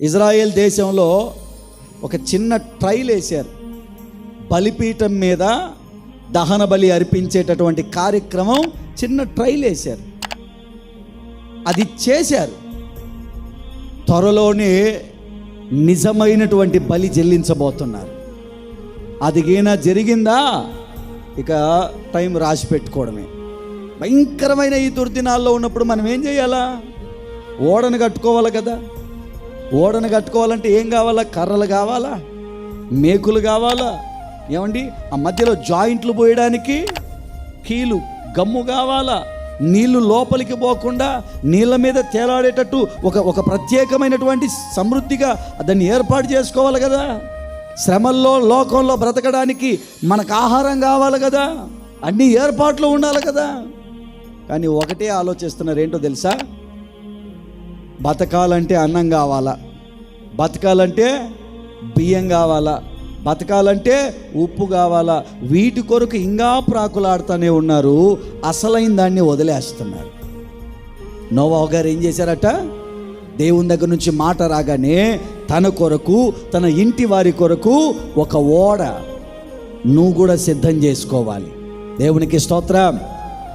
Israel దేశంలో ఒక చిన్న ట్రైల్ వేశారు. బలిపీఠం మీద దహన బలి అర్పించేటటువంటి కార్యక్రమం చిన్న ట్రైల్ వేశారు. అది చేశారు. త్వరలోనే నిజమైనటువంటి బలి చెల్లించబోతున్నారు. అదిగైనా జరిగిందా ఇక టైం రాసి పెట్టుకోవడమే. భయంకరమైన ఈ దుర్దినాల్లో ఉన్నప్పుడు మనం ఏం చేయాలా? ఓడను కట్టుకోవాలి కదా. ఓడను కట్టుకోవాలంటే ఏం కావాలా? కర్రలు కావాలా, మేకులు కావాలా, ఏమండి ఆ మధ్యలో జాయింట్లు పోయడానికి కీలు గమ్ము కావాలా, నీళ్లు లోపలికి పోకుండా నీళ్ళ మీద తేలాడేటట్టు ఒక ప్రత్యేకమైనటువంటి సమృద్ధిగా దాన్ని ఏర్పాటు చేసుకోవాలి కదా. శ్రమల్లో లోకంలో బ్రతకడానికి మనకు ఆహారం కావాలి కదా, అన్ని ఏర్పాట్లు ఉండాలి కదా. కానీ ఒకటే ఆలోచిస్తున్నారు, ఏంటో తెలుసా? బతకాలంటే అన్నం కావాలా, బతకాలంటే బియ్యం కావాలా, బతకాలంటే ఉప్పు కావాలా. వీటి కొరకు ఇంకా ప్రాకులాడుతూనే ఉన్నారు. అసలైన దాన్ని వదిలేస్తున్నారు. నోవాహు గారు ఏం చేశారట? దేవుని దగ్గర నుంచి మాట రాగానే తన కొరకు, తన ఇంటి వారి కొరకు ఒక ఓడ నువ్వు కూడా సిద్ధం చేసుకోవాలి. దేవునికి స్తోత్రం.